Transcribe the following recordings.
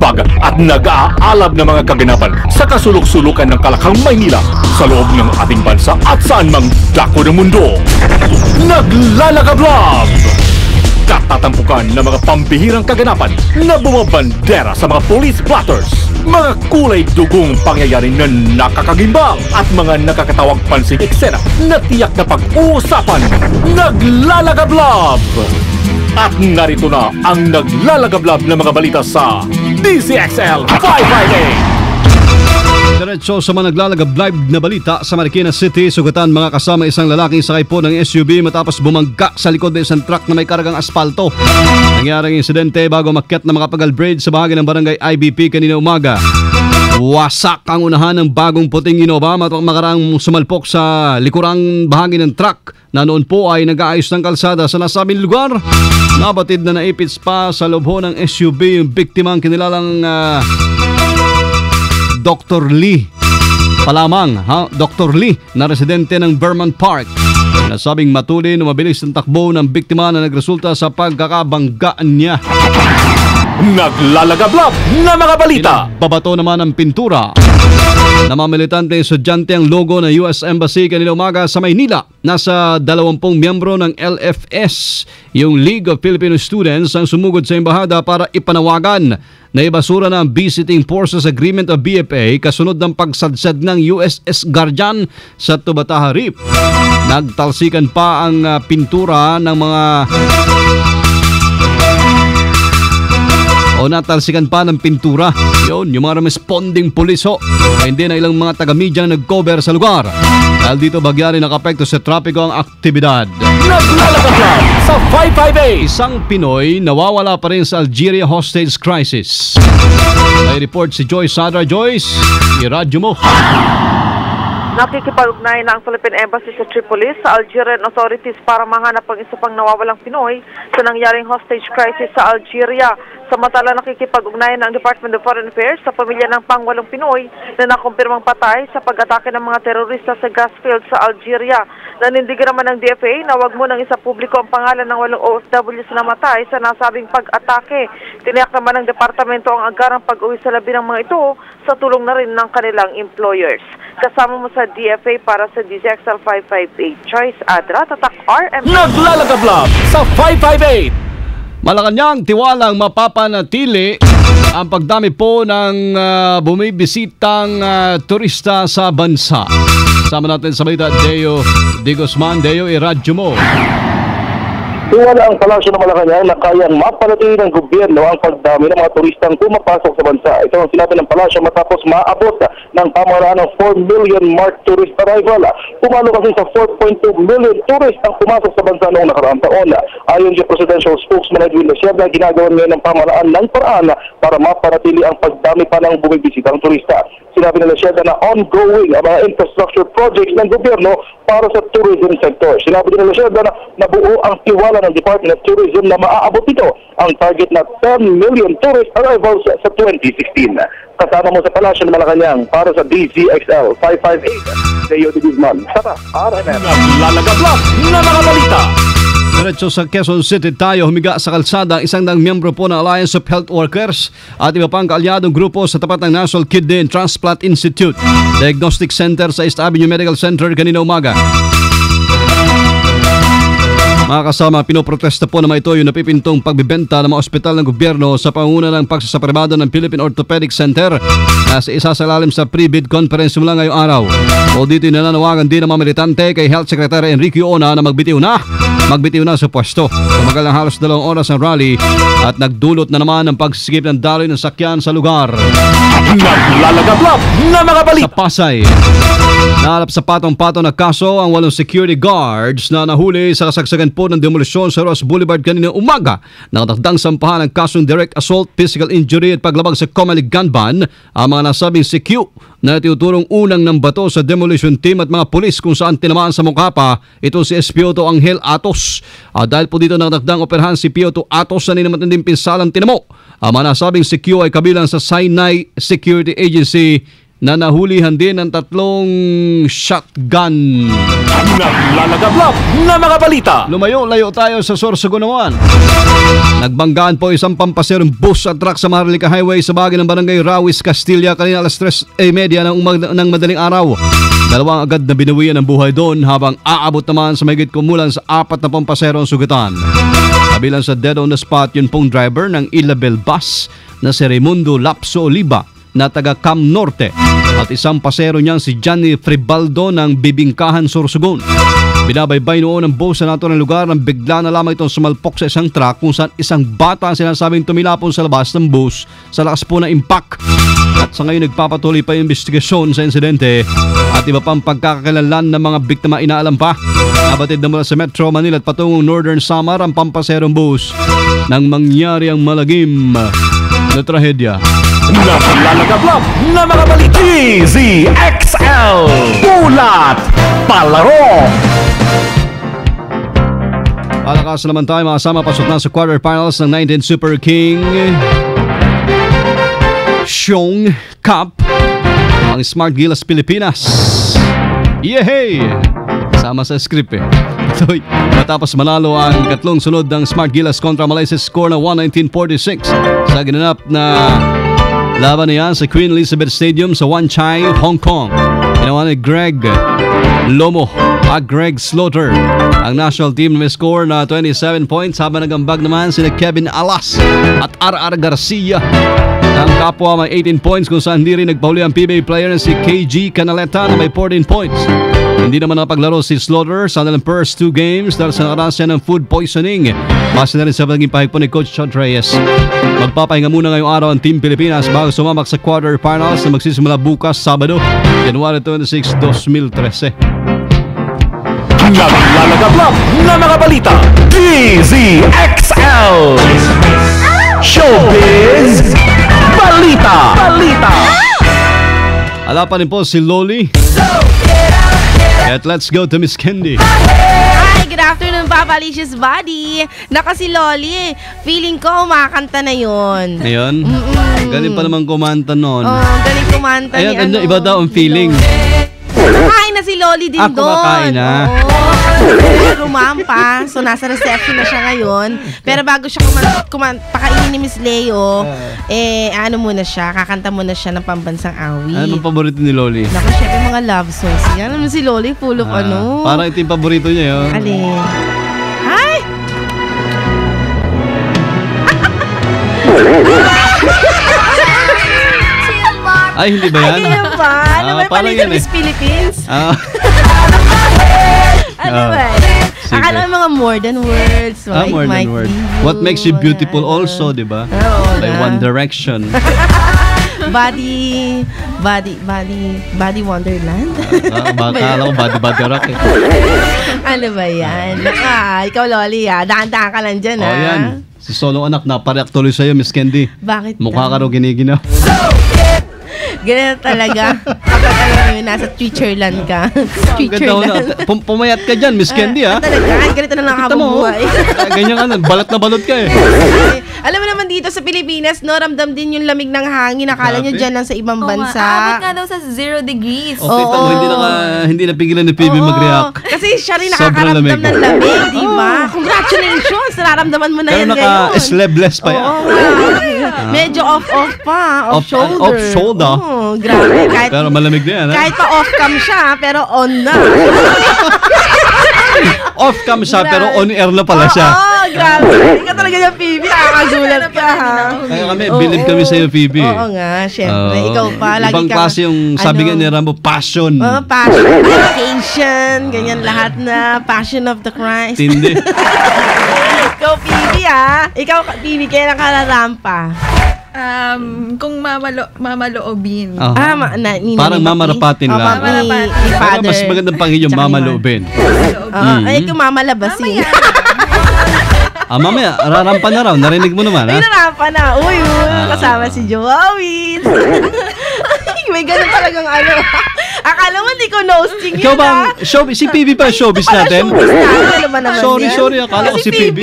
nag-aambag at nag-aalab ng mga kaganapan sa kasulok-sulukan ng Kalakang Maynila sa loob ng ating bansa at saan mang dako ng mundo. Naglalagablab! Katatampukan ng mga pambihirang kaganapan na bumabandera sa mga police blotters, mga kulay dugong pangyayari na nakakagimbal at mga nakakatawag pansing eksena na tiyak na pag-uusapan. Naglalagablab! At narito na ang naglalagablab na mga balita sa DZXL 558. Diretso sa mga naglalagablab na balita sa Marikina City, sugatan mga kasama isang lalaking sakay po ng SUV matapos bumangga sa likod ng isang truck na may kargang asfalto. Nangyaring insidente bago makyat na Makapagal Bridge sa bahagi ng barangay IBP kanina umaga. Wasak ang unahan ng bagong puting Innova matapos makarang sumalpok sa likurang bahagi ng truck na noon po ay nag-aayos ng kalsada sa nasabing lugar. Nabatid na naipits pa sa loob ng SUV yung biktimang kinilalang Dr. Lee palamang, Dr. Lee na residente ng Vermont Park. Nasabing matulin na mabilis ang takbo ng biktima na nagresulta sa pagkakabanggaan niya. Naglalagablab na mga balita. Babato naman ang pintura na mga militante estudyante ang logo ng US Embassy kanina umaga sa Maynila. Nasa 20 miyembro ng LFS, yung League of Filipino Students, ang sumugod sa embahada para ipanawagan na ibasura ng Visiting Forces Agreement o BFA kasunod ng pagsadsad ng USS Guardian sa Tubataha Reef. Nagtalsikan pa ang pintura ng mga natalsikan pa ng pintura. Yun, yung mga responding puliso. Hindi na ilang mga taga-media na nag-cover sa lugar. Dahil dito bagyari nakapekto sa trapiko ang aktibidad. Naglalagablab sa 558. Isang Pinoy nawawala pa rin sa Algeria hostage crisis. May report si Joyce Sadra. Joyce, iradyo mo. Nakikipag-ugnay na ang Philippine Embassy sa Tripoli sa Algerian authorities para mahanap ang isa pang nawawalang Pinoy sa nangyaring hostage crisis sa Algeria. Samantala, nakikipag-ugnay na ang Department of Foreign Affairs sa pamilya ng pangwalong Pinoy na nakumpirmang patay sa pag-atake ng mga terorista sa gas field sa Algeria. Nanindigan naman ng DFA na wag mo nang isa publiko ang pangalan ng 8 OFWs na namatay sa nasabing pag-atake. Tiniyak naman ng departamento ang agarang pag-uwi sa labi ng mga ito sa tulong na rin ng kanilang employers. Kasama mo sa DFA para sa DZXL 558. Choice Adra, Tatak RM. Naglalagablab sa 558. Malacanang tiwalang mapapanatili ang pagdami po ng bumibisitang turista sa bansa. Sama natin sa balita, Deo De Guzman. Deo, iradyo mo. Tiwala ang palasyo ng Malacanang na kayang mapanatili ng gobyerno ang pagdami ng mga turistang pumapasok sa bansa. Ito ang sinabi ng palasyo matapos maabot ng pamamaraan ng 4 million mark tourist arrival. Pumalo kasi sa 4.2 million tourist ang pumasok sa bansa noong nakaraang taon. Ayon kay Presidential Spokesman Edwin Lasiaga, ginagawa ngayon ng pamamaraan ng paraan para mapanatili ang pagdami pa ng bumibisitang turista. Sinabi ng Lasiaga na ongoing ang mga infrastructure projects ng gobyerno para sa tourism sector. Sinabi din ng Lasiaga na nabuo ang tiwala ng Department of Tourism na maaabot ito ang target na 10 million tourist arrivals sa 2016. Kasama mo sa Palasyo ng Malacanang para sa DZXL 558. Leo De Guzman, Sata, RNN. Naglalagablab na mga balita. Diretso sa Quezon City tayo, humiga sa kalsada ang isang miyembro po ng Alliance of Health Workers at iba pang kaalyadong grupo sa tapat ng National Kidney and Transplant Institute Diagnostic Center sa East Avenue Medical Center kanina umaga. Mga kasama, pinoprotesta po naman ito yung napipintong pagbibenta ng mga ospital ng gobyerno sa pangunguna ng pagsasapribado ng Philippine Orthopedic Center na sa isa sa lalim sa pre-bid conference mula ngayong araw. O dito nananawagan din ng mga militante kay Health Secretary Enrique Ona na magbitiw na sa pwesto. Tumagal ng halos 2 oras ang rally at nagdulot na naman ng pagsisikip ng daloy ng sakyan sa lugar. Naglalagablab na mga balita. Sa Pasay, naharap sa patong-patong na kaso ang 8 security guards na nahuli sa kasagsagan po ng demolisyon sa Ross Boulevard kanina umaga. Nakatagdang sampahan ng kasong direct assault, physical injury at paglabag sa common gun ban ang mga nasabing CQ na tinuturong unang ng bato sa demolition team at mga pulis kung saan tinamaan sa mukha pa ito si Espioto Angel Atos. Dahil po dito nakatagdang operahan si Pioto Atos na ninamatinding pinsalang tinamo. Ang mga nasabing CQ ay kabilang sa Sinai Security Agency na nahulihan din ng 3 shotgun. Naglalagablab na mga balita. Lumayo-layo tayo sa Sorsogon naman. Nagbanggaan po isang pampaserong bus at truck sa Maharlika Highway sa bahagi ng Barangay Rawis, Castilla kanina alas 3:30 ng madaling araw. 2 agad na binawian ang buhay doon habang aabot naman sa mahigit kumulang sa 4 na pampasero ang sugatan. Kabilang sa dead on the spot yun pong driver ng Ilabel bus na si Raimundo Lapso Oliva na taga Cam Norte at isang pasero niyang si Johnny Fribaldo ng Bibingkahan, Sorsogon. Binabaybay noon ng bus sa nato ng lugar nang bigla na lamang itong sumalpok sa isang truck kung saan isang bata ang sinasabing tumilapon sa labas ng bus sa lakas po na impact. At sa ngayon nagpapatuloy pa yung investigasyon sa insidente at iba pang pagkakakilanlan ng mga biktima inaalam pa. Nabatid na mula sa Metro Manila at patungong Northern Samar ang pampaserong bus nang mangyari ang malagim na trahedya. Naglalagablab na mga balita. DZXL Ulat Palaro. Palakas naman tayo mga sama, pasok na sa quarterfinals ng 19 Super King Siong Cup ang Smart Gilas Pilipinas. Yehey! Sama sa script eh. Ito'y matapos manalo ang 3 sunod ng Smart Gilas kontra Malaysia, score na 119-46 sa ginanap na laban niya sa Queen Elizabeth Stadium sa Wan Chai, Hong Kong. Ginawa ni Greg Lomo at Greg Slaughter ang national team na may score na 27 points habang nagambag naman sina Kevin Alas at R.R. Garcia. Ang kapwa may 18 points kung saan hindi rin nagpahuli ang PBA player na si KG Canaleta na may 14 points. Hindi naman napaglaro si Slaughter sa kanilang first 2 games dahil sa nakaranas siya ng food poisoning. Base na rin sa naging pahigpon ni Coach Chad Reyes. Magpapahinga muna ngayong araw ang Team Pilipinas bago sumamak sa quarterfinals na magsisimula bukas Sabado, January 26, 2013. Naglalagablab na mga balita. DZXL Showbiz Balita. Alapan din po si Loli. At let's go to Miss Candy. Hi, good afternoon, Papa Alicia's Body. Naka si Loli. Feeling ko makakanta na yun. Ngayon, galing pa naman kumanta noon. Oh, galing kumanta ni Ayan, iba daw ang feeling. Kumakain na si Loli din doon. Kumakain na. Rumampa. So, nasa reception na siya ngayon. Pero bago siya pakainin ni Miss Leo, ano muna siya, kakanta muna siya ng pambansang awit. Ano ang paborito ni Loli? Naku, syempre mga love songs. Yan naman si Loli, full of ano. Parang ito yung paborito niya yun. Alin? Hi! Ay, hindi ba yan? Ay, ganyan ba? Ano ba parang palito yan Miss Philippines? Ano ba? Akala mo mga more than words. More than words. What makes you beautiful also, di ba? By One Direction. Body Wonderland? Baka alam ko, body rock eh. Ano ba yan? Ikaw, Loli, dahan-dahan ka lang dyan, Oh, yan. Si Solo anak, napareak tuloy sa'yo, Miss Candy. Bakit? Mukha ka raw giniginaw. Ganyan talaga. Kapag alam mo, nasa Twitcherland ka. Twitcherland. Pumayat ka dyan, Miss Candy, ha? Talaga, ay, ganito na lang kabubuhay. Ganyan ka na, balat na balot ka eh. Alam mo naman dito sa Pilipinas, no, ramdam din yung lamig ng hangin. Akala nyo dyan lang sa ibang bansa. Abot nga daw sa 0 degrees. O, kita mo, hindi napigilan ni PB mag-react. Kasi siya rin nakakaramdam ng lamig, di ba? Congratulations! Nararamdaman mo na yan ngayon. Pero naka-sleeveless pa yan. Medyo off-off pa. Off-shoulder. Off-shoulder. Grabe. Pero malamig na yan, ha? Kahit pa off-cam siya, pero on na. Off-cam siya, pero on-air na pala siya. Grabe. Ikaw talaga yung PB. Nakakagulat ka, ha? Kaya kami, believe kami sa'yo, PB. Oo nga, syempre. Ikaw pa, lagi ibang klase yung sabi nga ni Rambo, passion. Passion, dedication, ganyan lahat na. Passion of the Christ. Tindi. Ikaw, PB, ha? Ikaw, PB, kailan ka larampa? Kung mamaloobin. Parang mamarapatin lang. Ni Pero father. mas magandang pangin yung mamaloobin. Ay, kung mamalabasin. Mamaya, rarampa na raw. Narinig mo naman, ha? Ay, narampa na. Uy, kasama si Joawin. May ganun talagang ano. Akala mo hindi ko nosting Ikaw yun, bang, si PB ba showbiz natin? Showbiz natin, ano ba naman Sorry, akala ko si PB.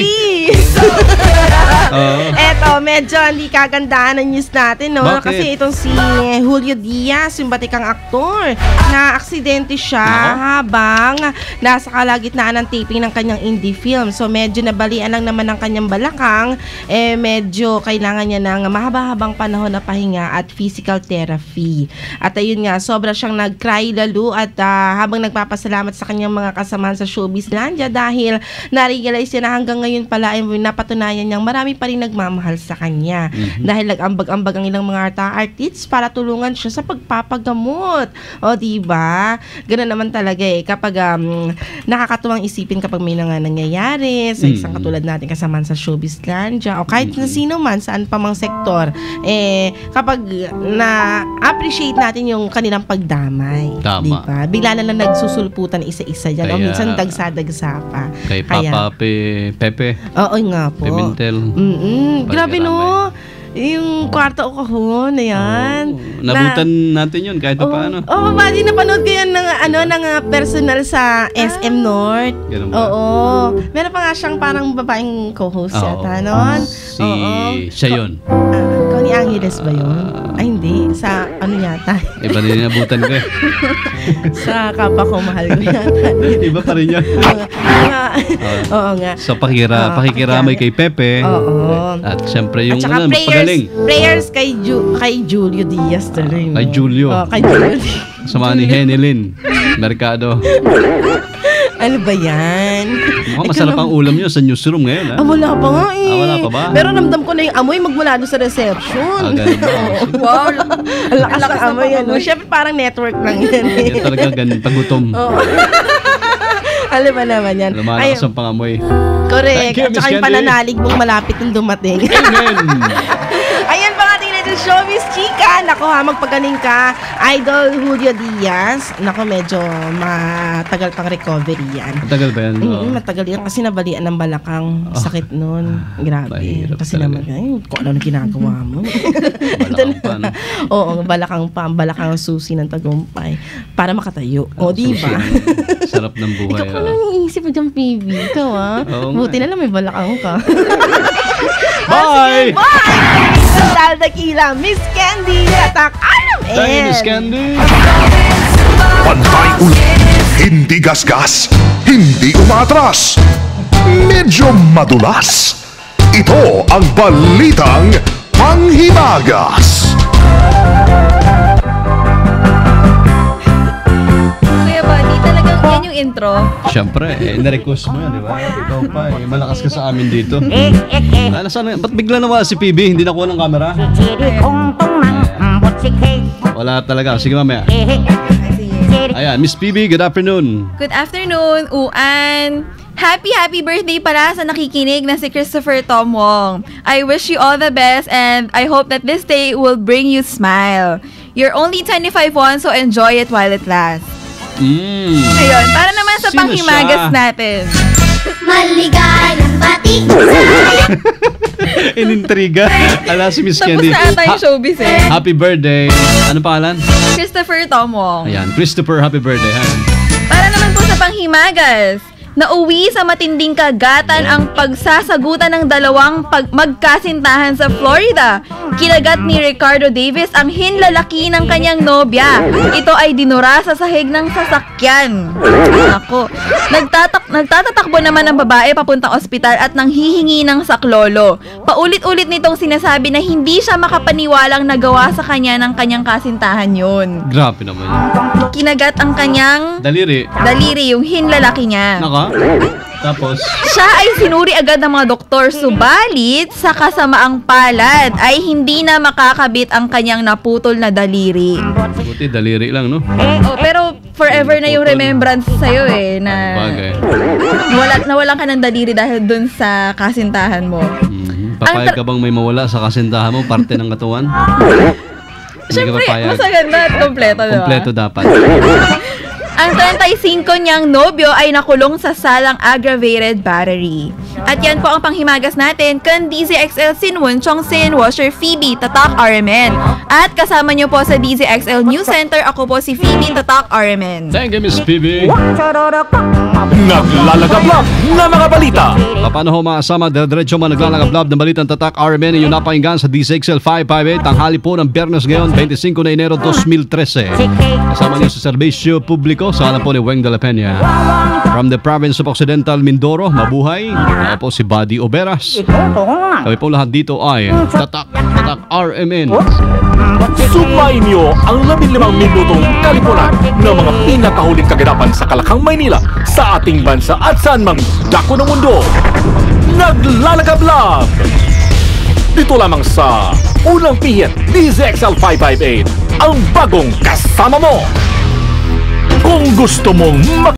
Eto, medyo hindi kagandahan ng news natin, no? Bakit? Kasi itong si Julio Diaz, yung batikang aktor, na aksidente siya habang nasa kalagitnaan ng taping ng kanyang indie film. So, medyo nabalian lang naman ng kanyang balakang. Medyo kailangan niya ng mahaba-habang panahon na pahinga at physical therapy. At ayun nga, sobra siyang nag-cry lalo at habang nagpapasalamat sa kanyang mga kasamahan sa Showbizlandia dahil na-realize niya na hanggang ngayon pala ay napatunayan niyang marami pa rin nagmamahal sa kanya. Dahil nag-ambag-ambag ang ilang mga artists para tulungan siya sa pagpapagamot. O, diba? Ganun naman talaga kapag nakakatuwang isipin kapag may nangyayari sa isang katulad natin kasamahan sa Showbizlandia o kahit na sino man, saan pa mang sektor, kapag na-appreciate natin yung kanilang pagdamay. Tama. Diba? Bigla na lang nagsusulputan isa-isa dyan. O minsan dagsa-dagsa pa. Kay Papa Pepe. Oo nga po. Pimentel. Grabe no. Yung kwarta o kahon na yan. Nabutan natin yun kahit paano. Mabadi napanood ko yan ng personal sa SM North. Ganun ba? Oo. Meron pa nga siyang parang babaeng co-host yata nun. Siya yun. Connie Angeles ba yun? Ay hindi. Sa ano yata? Iba din nabutan ko eh. Sa kapwa ko mahal ko yata. Iba pa rin yan. Oo nga. So pakikiramay kay Pepe. Oo. At syempre yung saka magpagaling. prayers kay Julio Diaz tuloy. Kay Julio. Kay Julio Diaz. Sama ni Henilyn Mercado. Ano ba yan? Mukhang masarap ang ulam nyo sa newsroom ngayon, ha? Wala pa nga eh. Wala pa ba? Pero ramdam ko na yung amoy magmula doon sa reception. Ganun ba? Wow. Ang lakas ng amoy yan. Siyempre parang network lang yan eh. Yan talaga ganun, pagutom. Alam ba naman yan? Lumalakas ang pangamoy. Correct. Thank you, At saka Miss yung pananalig mong malapit yung dumating. Amen! Ayan pa nga tingnan yung showbiz, chika. Nako ha, magpagaling ka. Idol Julio Diaz. Nako, medyo matagal pang recovery yan. Matagal ba yan? Matagal yan kasi nabalian ng balakang sakit nun. Grabe. Mahirap Kasi talaga. naman, kung ano ginagawa mo. Balakang pa, no? Oo, balakang susi ng tagumpay. Para makatayo. O, diba? Sarap ng buhay. Ikaw pa lang iisip mo dyan, PB. Ikaw Buti na lang may balakang ka. Bye! Bye! Sandal Dakila, Miss Candy, Atak, Thank you, Miss Candy. Pantay ulit, hindi gasgas, hindi umatras, medyo madulas. Ito ang balitang panghimagas. Kuya Buddy, talagang yan yung intro. Siyempre, na-request mo yan, di ba? Ikaw pa, malakas ka sa amin dito. Ba't bigla nawala si PB? Hindi nakuha ng camera? Wala talaga. Sige mamaya. Ayan, Miss PB, good afternoon. Good afternoon, Uan. Happy birthday pala sa nakikinig na si Christopher Tom Wong. I wish you all the best and I hope that this day will bring you smile. You're only 25 once, so enjoy it while it lasts. Ayun, para naman sa Sino panghimagas siya? natin. Maligayang bati. Inintriga. Ala si Miss Tapos Candy. na ata yung showbiz eh. Happy birthday. Ano pangalan? Christopher Tom Wong. Ayan, Christopher, happy birthday. Ha? Para naman po sa panghimagas. Nauwi sa matinding kagatan ang pagsasagutan ng dalawang magkasintahan sa Florida. Kinagat ni Ricardo Davis ang hinlalaki ng kanyang nobya. Ito ay dinura sa sahig ng sasakyan. Ako. Nagtatatakbo naman ang babae papuntang ospital at nanghihingi ng saklolo. Paulit-ulit nitong sinasabi na hindi siya makapaniwalang nagawa sa kanya ng kanyang kasintahan yun. Grabe naman yun. Kinagat ang kanyang Daliri. yung hinlalaki niya. Naka? Tapos? Siya ay sinuri agad ng mga doktor, subalit sa kasamaang palad ay hindi na makakabit ang kanyang naputol na daliri. Buti, daliri lang, no? Oh, pero forever na yung remembrance sa'yo eh, na Bagay. nawalan ka ng daliri dahil dun sa kasintahan mo. Papayag ka bang may mawala sa kasintahan mo, parte ng katawan? Hindi ka Siyempre, papayag. mas maganda at kompleto, diba? Kompleto dapat. Ang 35 niyang nobyo ay nakulong sa salang aggravated battery. At yan po ang panghimagas natin kan DZXL Sinwon Chongsin Washer Phoebe Tatak RMN. At kasama niyo po sa DZXL News Center, ako po si Phoebe Tatak RMN. Thank you, Miss PB. Naglalagablab na mga balita. Paano ho maasama diretso man naglalagablab ng balitang Tatak RMN yung napakinggan sa DZXL 558 tanghali po ng Biyernes ngayon, 25 na Enero 2013. Kasama niyo sa serbisyo publiko sa alam po ni Weng de la Peña. From the province of Occidental Mindoro, mabuhay. Ako po si Buddy Oberas. Kami po lahat dito ay Tatak RMN. Sumayin niyo ang 15 minutong kalipunan ng mga pinakahuling kaganapan sa Kalakang, Maynila, sa ating bansa at saan mang dako ng mundo. Naglalagablab! Dito lamang sa Unang Pihit, DZXL 558, ang bagong kasama mo. Kung gusto mong